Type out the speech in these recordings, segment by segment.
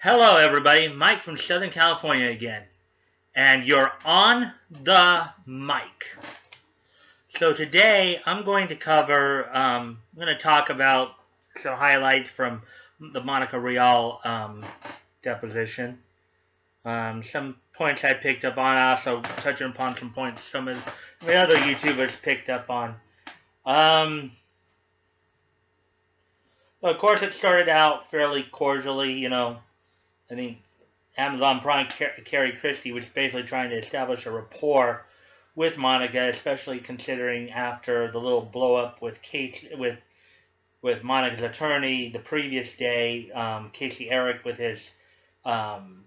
Hello everybody, Mike from Southern California again, and you're on the mic. So today I'm going to talk about some highlights from the Monica Rial deposition. Some points I picked up on, also touching upon some points some of the other YouTubers picked up on. Of course it started out fairly cordially, I mean, Amazon Prime Carrie Christie was basically trying to establish a rapport with Monica, especially considering after the little blow up with with Monica's attorney the previous day, Casey Eric with his comment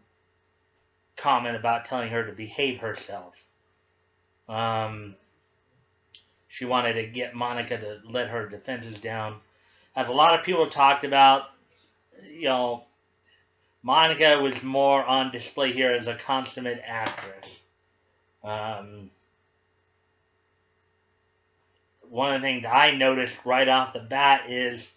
about telling her to behave herself. She wanted to get Monica to let her defenses down. As a lot of people talked about, Monica was more on display here as a consummate actress. One of the things I noticed right off the bat is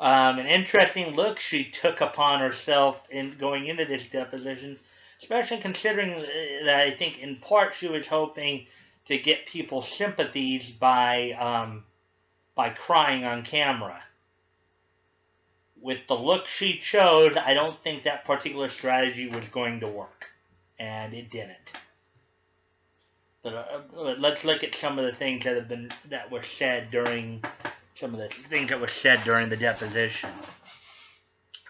an interesting look she took upon herself in going into this deposition, especially considering that I think in part she was hoping to get people's sympathies by crying on camera. With the look she chose, I don't think that particular strategy was going to work, and it didn't. But let's look at some of the things that were said during the deposition.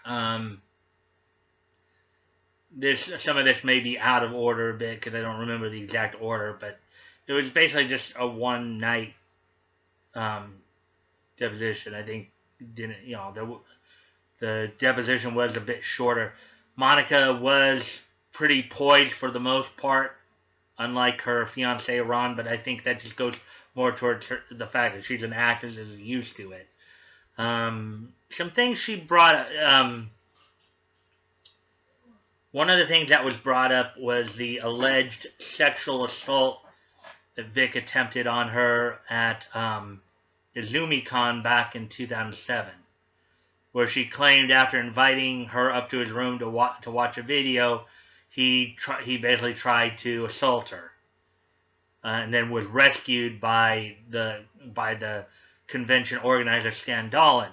Some of this may be out of order a bit because I don't remember the exact order, but it was basically just a one night deposition. I think the deposition was a bit shorter. Monica was pretty poised for the most part, unlike her fiance Ron, but I think that just goes more towards the fact that she's an actress and is used to it. Some things she brought up. One of the things that was brought up was the alleged sexual assault that Vic attempted on her at IzumiCon back in 2007, where she claimed after inviting her up to his room to watch a video, he basically tried to assault her, and then was rescued by the convention organizer Stan Dolan.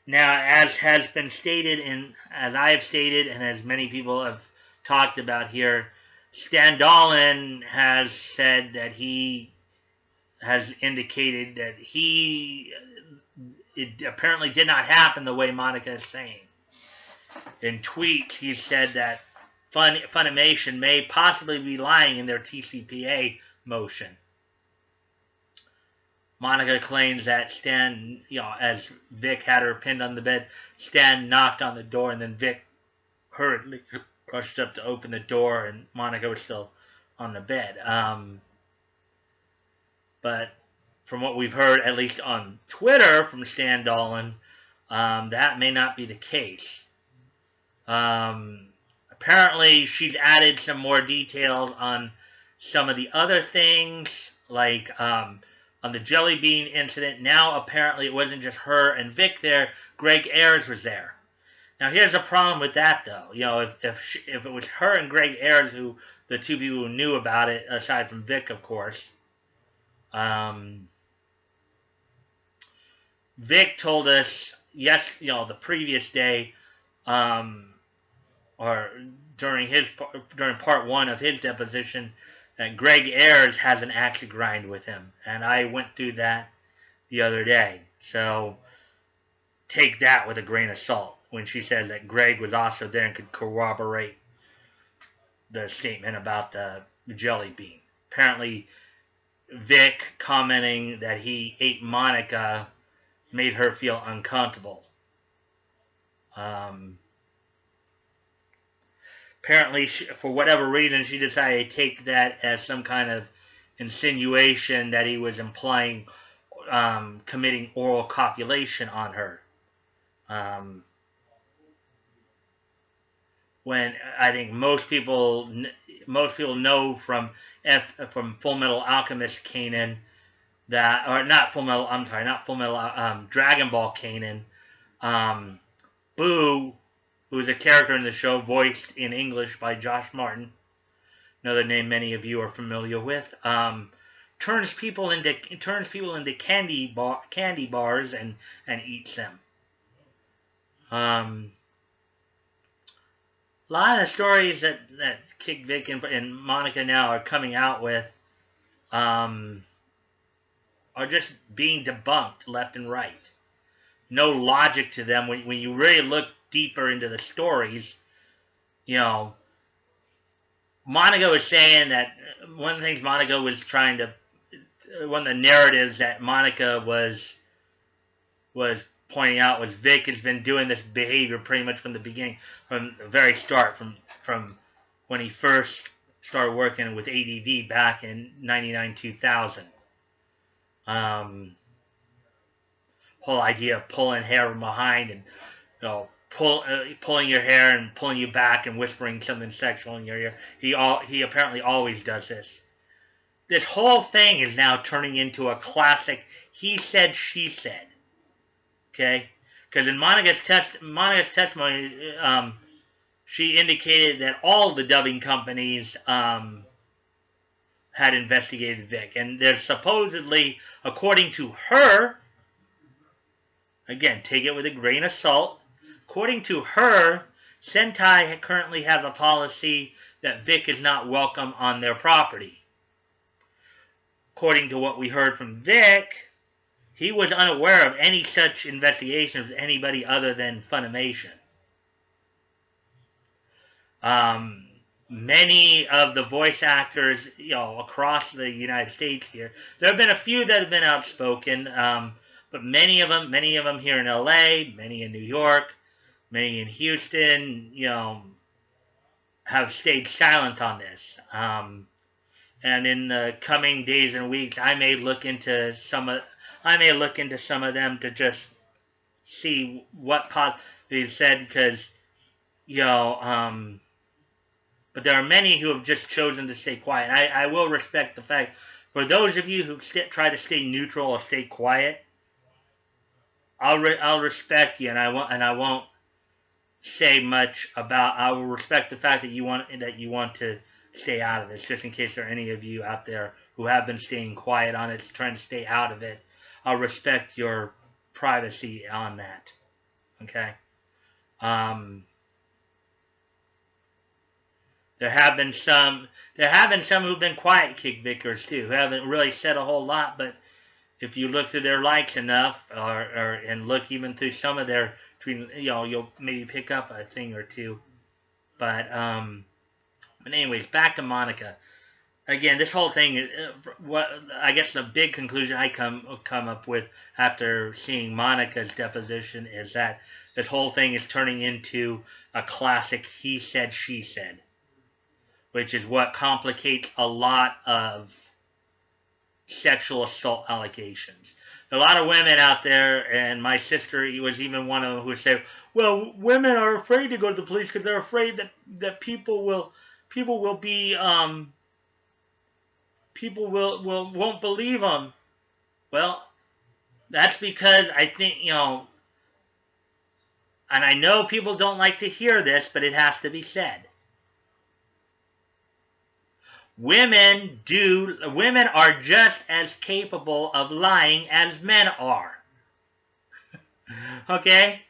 Now, as has been stated, as I have stated, and as many people have talked about here, Stan Dolan has said that he has indicated that it apparently did not happen the way Monica is saying. In tweets, he said that Funimation may possibly be lying in their TCPA motion. Monica claims that Stan, as Vic had her pinned on the bed, Stan knocked on the door and then Vic hurriedly rushed up to open the door and Monica was still on the bed. But from what we've heard, at least on Twitter from Stan Dolan, that may not be the case. Apparently, she's added some more details on some of the other things, like on the jelly bean incident. Now, apparently, it wasn't just her and Vic there. Greg Ayers was there. Now, here's the problem with that, though. If it was her and Greg Ayers, who the two people who knew about it, aside from Vic, of course, Vic told us, the previous day, or during part one of his deposition, that Greg Ayers has an axe to grind with him, and I went through that the other day. So take that with a grain of salt when she says that Greg was also there and could corroborate the statement about the jelly bean. Apparently, Vic commenting that he ate Monica made her feel uncomfortable. Apparently, for whatever reason, she decided to take that as some kind of insinuation that he was implying committing oral copulation on her. When I think most people know from Full Metal Alchemist Kanan Dragon Ball Kanan, Boo who is a character in the show voiced in English by Josh Martin, another name many of you are familiar with, turns people into candy bars and eats them. A lot of the stories that Kick Vic and Monica now are coming out with are just being debunked left and right. No logic to them. When you really look deeper into the stories, you know, Monica was saying that one of the things Monica was trying to, one of the narratives that Monica was pointing out was Vic has been doing this behavior pretty much from the beginning, from the very start, from when he first started working with ADV back in 99-2000. Whole idea of pulling hair from behind and, you know, pulling your hair and pulling you back and whispering something sexual in your ear. He apparently always does this. This whole thing is now turning into a classic he said, she said. Okay? Because in Monica's testimony, she indicated that all the dubbing companies had investigated Vic. And there's supposedly, according to her, again, take it with a grain of salt, according to her, Sentai currently has a policy that Vic is not welcome on their property. According to what we heard from Vic, he was unaware of any such investigations with anybody other than Funimation. Many of the voice actors, you know, across the United States here, there have been a few that have been outspoken, but many of them here in LA, many in New York, many in Houston, you know, have stayed silent on this. And in the coming days and weeks, I may look into some of them to just see what they've said, because, you know, but there are many who have just chosen to stay quiet. I will respect the fact, for those of you who try to stay neutral or stay quiet, I'll respect you, and I won't say much about. I will respect the fact that you want to stay out of this, just in case there are any of you out there who have been staying quiet on it, trying to stay out of it. I'll respect your privacy on that. Okay. There have been some who've been quiet Kick Vickers too, who haven't really said a whole lot, but if you look through their likes enough, and look even through some of their, you know, you'll maybe pick up a thing or two. But anyways, back to Monica. Again, this whole thing, what I guess the big conclusion I come up with after seeing Monica's deposition is that this whole thing is turning into a classic he said, she said, which is what complicates a lot of sexual assault allegations. There are a lot of women out there, and my sister was even one of them, who would say, well, women are afraid to go to the police because they're afraid that people won't believe them. Well, that's because I think, you know, and I know people don't like to hear this, but it has to be said. Women are just as capable of lying as men are. Okay?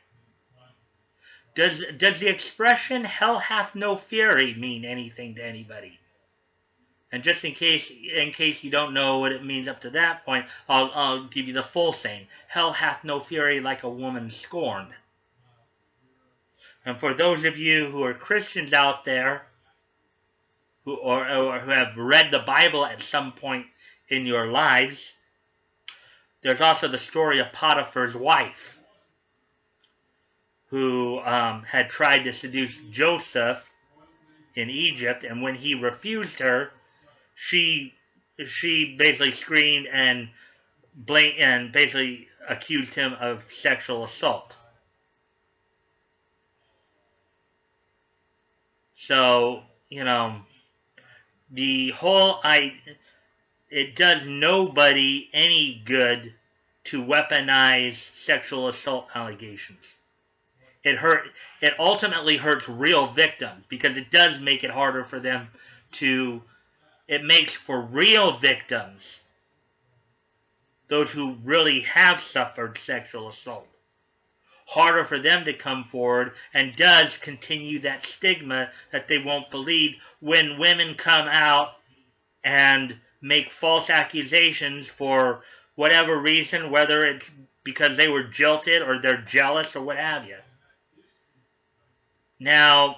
Does the expression hell hath no fury mean anything to anybody? And just in case you don't know what it means up to that point, I'll give you the full saying. Hell hath no fury like a woman scorned. And for those of you who are Christians out there, who have read the Bible at some point in your lives, there's also the story of Potiphar's wife, who had tried to seduce Joseph in Egypt, and when he refused her, she basically screamed and basically accused him of sexual assault. So, you know, it does nobody any good to weaponize sexual assault allegations. it ultimately hurts real victims, because it does make it harder for them to, it makes for real victims, those who really have suffered sexual assault, harder for them to come forward, and does continue that stigma that they won't believe when women come out and make false accusations for whatever reason, whether it's because they were jilted or they're jealous or what have you. Now,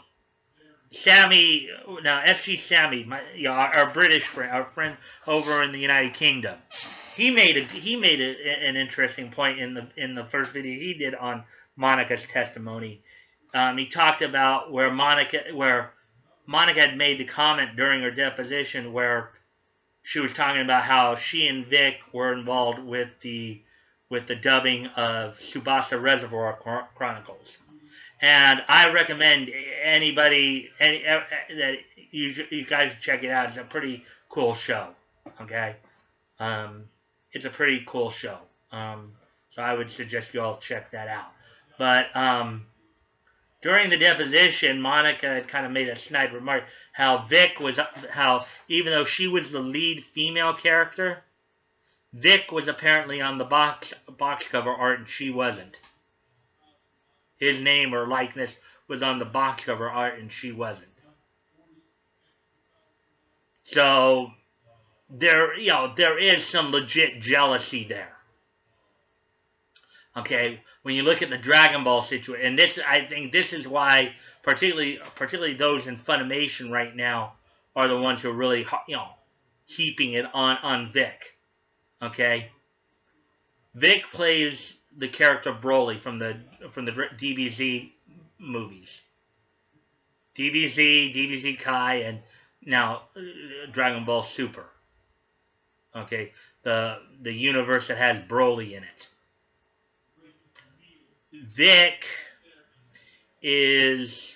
SG Sammy, our British friend, our friend over in the United Kingdom, he made an interesting point in the first video he did on Monica's testimony. He talked about where Monica had made the comment during her deposition where she was talking about how she and Vic were involved with the dubbing of Tsubasa Reservoir Chronicles. And I recommend that you guys check it out. It's a pretty cool show. Okay, it's a pretty cool show. So I would suggest you all check that out. But during the deposition, Monica had kind of made a snide remark how even though she was the lead female character, Vic was apparently on the box cover art and she wasn't. His name or likeness was on the box cover art and she wasn't. So there is some legit jealousy there. Okay, when you look at the Dragon Ball situation, and I think this is why particularly those in Funimation right now are the ones who are really heaping it on Vic. Okay, Vic plays the character Broly from the DBZ movies, DBZ Kai, and now Dragon Ball Super. Okay, the universe that has Broly in it. Vic is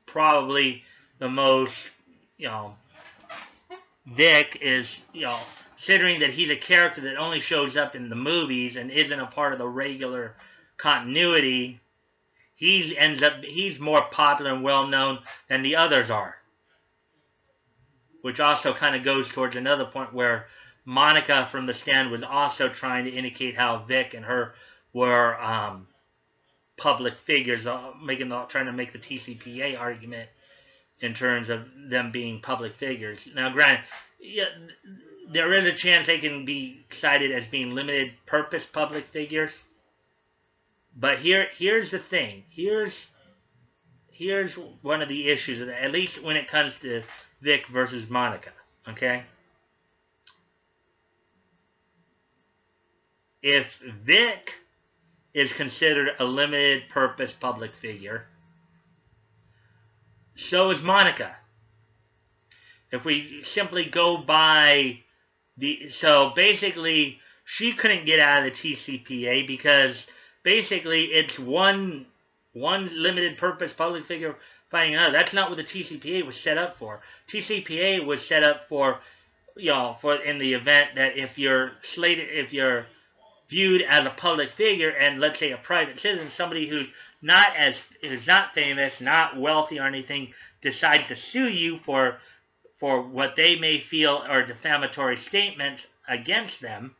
probably the most, Vic is, considering that he's a character that only shows up in the movies and isn't a part of the regular continuity, he's more popular and well known than the others are. Which also kind of goes towards another point where Monica from the stand was also trying to indicate how Vic and her were public figures, trying to make the TCPA argument in terms of them being public figures. Now, granted, there is a chance they can be cited as being limited purpose public figures. But here's the thing. Here's one of the issues, at least when it comes to Vic versus Monica. Okay? If Vic is considered a limited purpose public figure, so is Monica. If we simply go by so basically she couldn't get out of the TCPA because basically it's one limited purpose public figure fighting another. That's not what the TCPA was set up for. TCPA was set up for in the event that if you're viewed as a public figure and let's say a private citizen, somebody who's not famous, not wealthy or anything, decides to sue you for what they may feel are defamatory statements against them,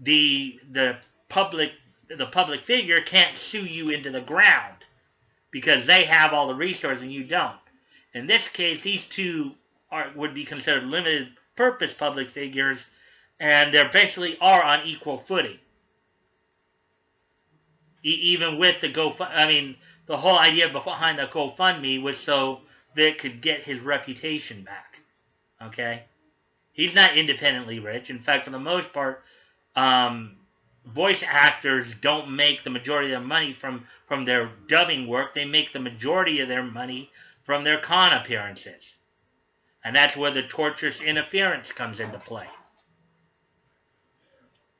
the public figure can't sue you into the ground because they have all the resources and you don't. In this case, these two would be considered limited purpose public figures, and they basically are on equal footing. Even with the GoFundMe, the whole idea behind the GoFundMe was so Vic could get his reputation back. Okay? He's not independently rich. In fact, for the most part, voice actors don't make the majority of their money from their dubbing work. They make the majority of their money from their con appearances. And that's where the tortious interference comes into play.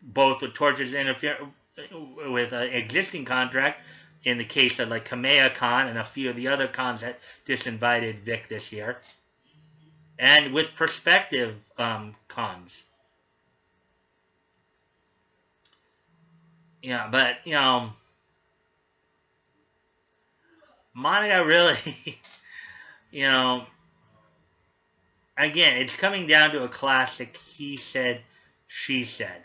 Both with tortious interference with an existing contract, in the case of like Kamea Con and a few of the other cons that disinvited Vic this year, and with prospective cons. Yeah, but Monica really, you know, again, it's coming down to a classic he said, she said.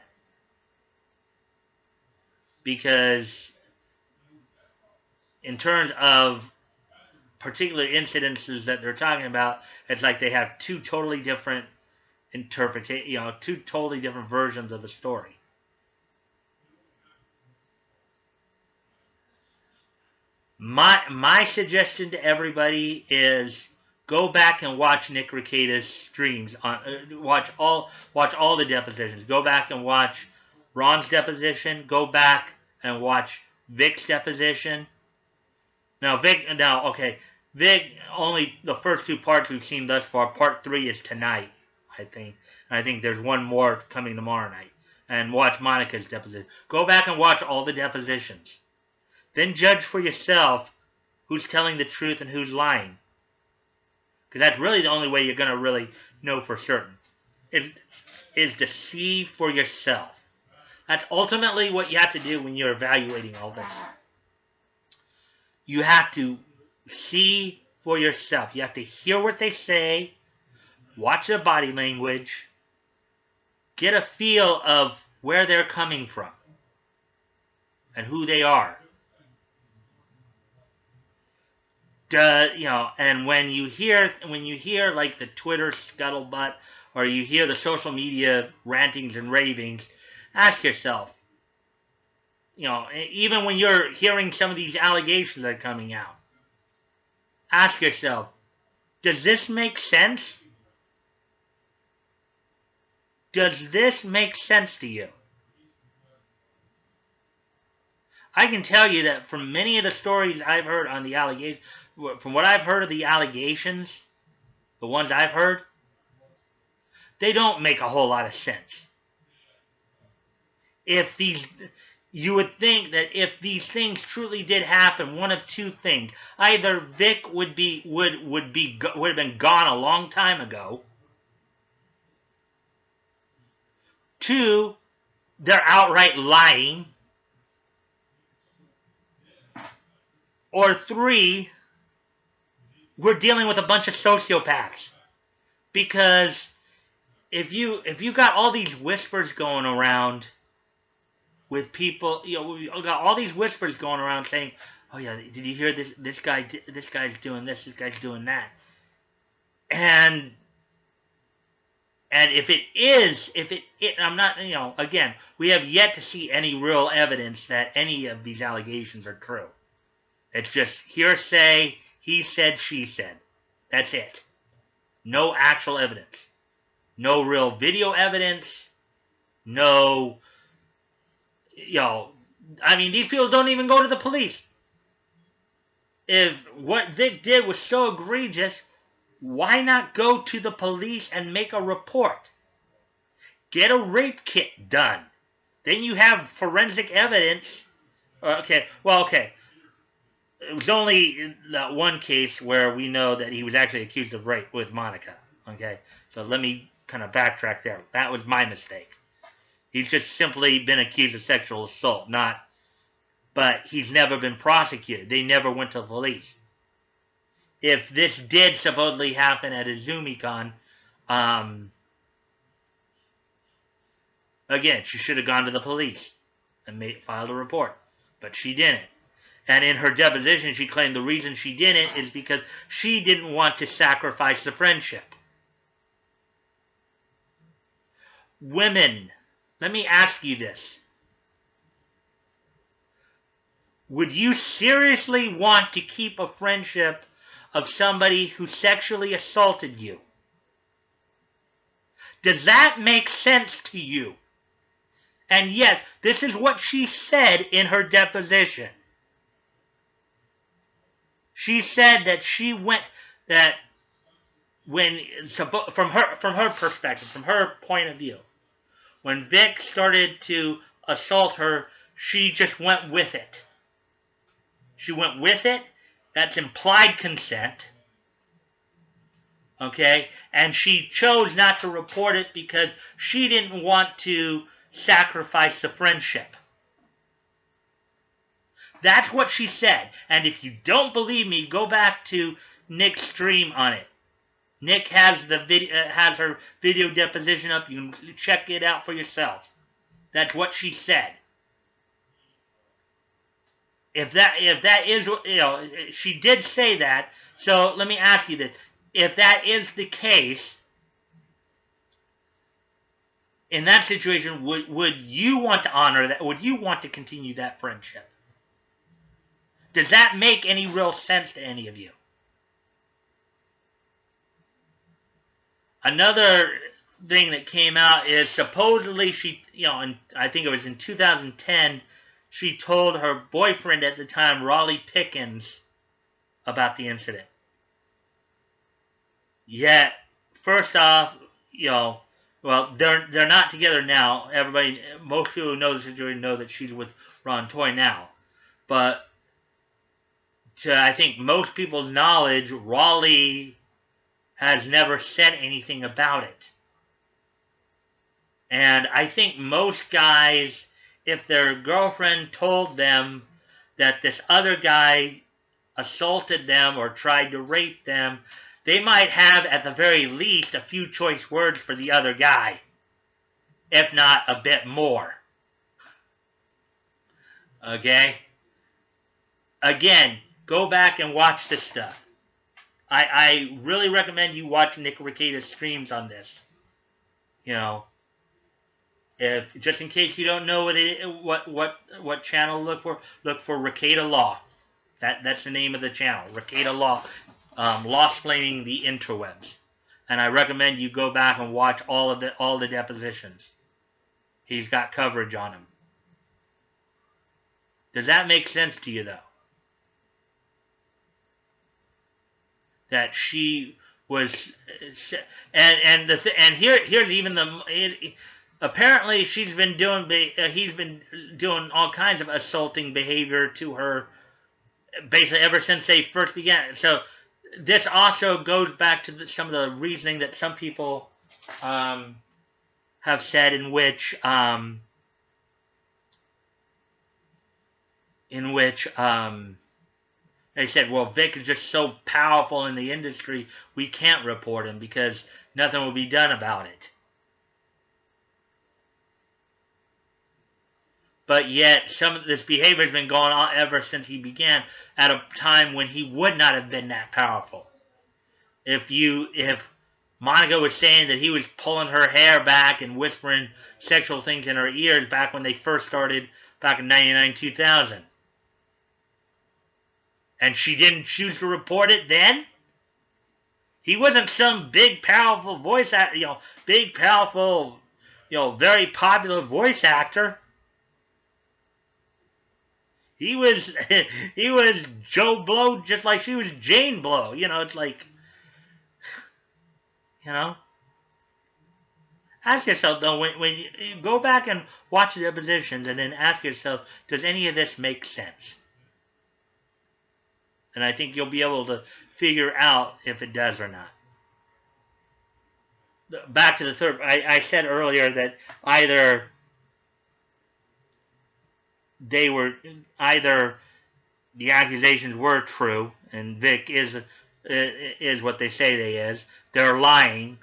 Because in terms of particular incidences that they're talking about, it's like they have two totally different two totally different versions of the story. My suggestion to everybody is go back and watch Nick Rekieta's streams on watch all the depositions. Go back and watch Ron's deposition. Go back and watch Vic's deposition. Okay, Vic, only the first two parts we've seen thus far. Part 3 is tonight, I think. I think there's one more coming tomorrow night. And watch Monica's deposition. Go back and watch all the depositions. Then judge for yourself who's telling the truth and who's lying. Because that's really the only way you're going to really know for certain. Is to see for yourself. That's ultimately what you have to do when you're evaluating all this. You have to see for yourself. You have to hear what they say, watch their body language, get a feel of where they're coming from and who they are. And when you hear like the Twitter scuttlebutt or you hear the social media rantings and ravings, ask yourself, even when you're hearing some of these allegations that are coming out, ask yourself, does this make sense? Does this make sense to you? I can tell you that from many of the stories I've heard on the allegations, from what I've heard of the allegations, the ones I've heard, they don't make a whole lot of sense. You would think that if these things truly did happen, one of two things: either Vic would have been gone a long time ago. 2, they're outright lying. Or 3, we're dealing with a bunch of sociopaths. Because if you got all these whispers going around with people, we got all these whispers going around saying, "Oh yeah, did you hear this? This guy's doing this. This guy's doing that." And I'm not, again, we have yet to see any real evidence that any of these allegations are true. It's just hearsay, he said, she said. That's it. No actual evidence. No real video evidence. No, these people don't even go to the police. If what Vic did was so egregious, why not go to the police and make a report? Get a rape kit done. Then you have forensic evidence. Okay. It was only that one case where we know that he was actually accused of rape with Monica. Okay. So let me kind of backtrack there. That was my mistake. He's just simply been accused of sexual assault, but he's never been prosecuted. They never went to the police. If this did supposedly happen at a ZumiCon, again, she should have gone to the police and filed a report. But she didn't. And in her deposition, she claimed the reason she didn't is because she didn't want to sacrifice the friendship. Women, let me ask you this. Would you seriously want to keep a friendship of somebody who sexually assaulted you? Does that make sense to you? And yes, this is what she said in her deposition. She said that from her perspective, from her point of view, when Vic started to assault her, she just went with it. She went with it. That's implied consent. Okay? And she chose not to report it because she didn't want to sacrifice the friendship. That's what she said. And if you don't believe me, go back to Nick's stream on it. Nick has the video, has her video deposition up. You can check it out for yourself. That's what she said. If that is, she did say that. So let me ask you this: if that is the case, in that situation, would you want to honor that? Would you want to continue that friendship? Does that make any real sense to any of you? Another thing that came out is supposedly she, and I think it was in 2010, she told her boyfriend at the time, Raleigh Pickens, about the incident. Yet, first off, well, they're not together now. Everybody, most people who know the situation know that she's with Ron Toy now. But to, I think, most people's knowledge, Raleigh has never said anything about it. And I think most guys, if their girlfriend told them that this other guy assaulted them or tried to rape them, they might have, at the very least, a few choice words for the other guy, if not a bit more. Okay? Again, go back and watch this stuff. I really recommend you watch Nick Rekieta's streams on this. If just in case you don't know what channel to look for Rekieta Law. That's the name of the channel, Rekieta Law, law-splaining the interwebs. And I recommend you go back and watch all the depositions. He's got coverage on them. Does that make sense to you, though? That she was, and here's even the. Apparently, he's been doing all kinds of assaulting behavior to her, basically ever since they first began. So this also goes back to some of the reasoning that some people have said, in which they said, well, Vic is just so powerful in the industry, we can't report him because nothing will be done about it. But yet, some of this behavior has been going on ever since he began, at a time when he would not have been that powerful. If Monica was saying that he was pulling her hair back and whispering sexual things in her ears back when they first started, back in 99, 2000. And she didn't choose to report it then? He wasn't some big, powerful voice actor, big, powerful, very popular voice actor. He was Joe Blow, just like she was Jane Blow. It's like, ask yourself, though, when you go back and watch the depositions, and then ask yourself, does any of this make sense? And I think you'll be able to figure out if it does or not. Back to the third, I said earlier that either the accusations were true, and Vic is what they say they is. They're lying,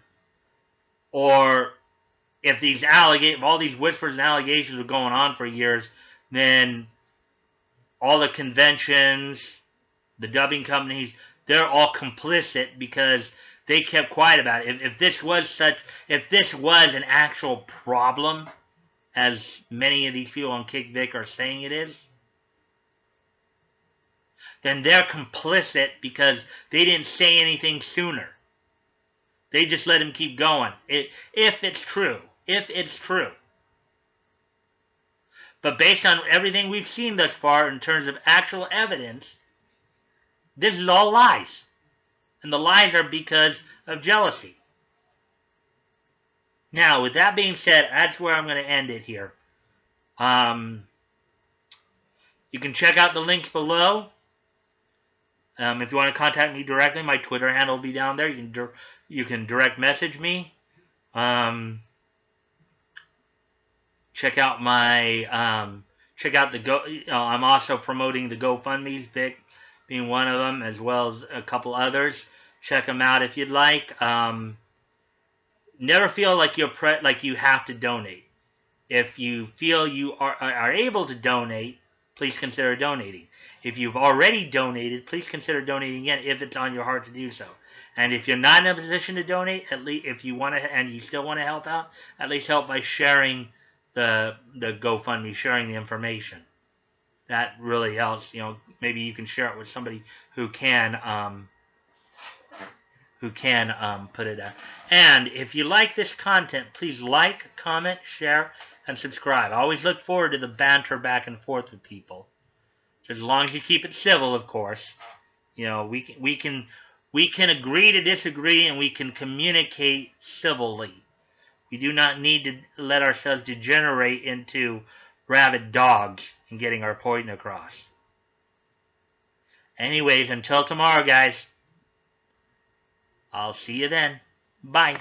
or if all these whispers and allegations were going on for years, then all the conventions, the dubbing companies, they're all complicit because they kept quiet about it. If this was an actual problem, as many of these people on Kick Vic are saying it is, then they're complicit because they didn't say anything sooner. They just let him keep going. If it's true. But based on everything we've seen thus far in terms of actual evidence, this is all lies. And the lies are because of jealousy. Now, with that being said, that's where I'm going to end it here. You can check out the links below. If you want to contact me directly, my Twitter handle will be down there. You can direct message me. Check out my check out I'm also promoting the GoFundMe's, Vic being one of them, as well as a couple others. Check them out if you'd like. Never feel like like you have to donate. If you feel you are able to donate, please consider donating. If you've already donated, please consider donating again if it's on your heart to do so. And if you're not in a position to donate, at least if you want to and you still want to help out, at least help by sharing the GoFundMe, sharing the information. That really helps. You know, maybe you can share it with somebody who can put it out. And if you like this content, please like, comment, share, and subscribe. I always look forward to the banter back and forth with people. As long as you keep it civil, of course. You know, we can agree to disagree, and we can communicate civilly. We do not need to let ourselves degenerate into rabid dogs and getting our point across. Anyways, until tomorrow, guys. I'll see you then. Bye.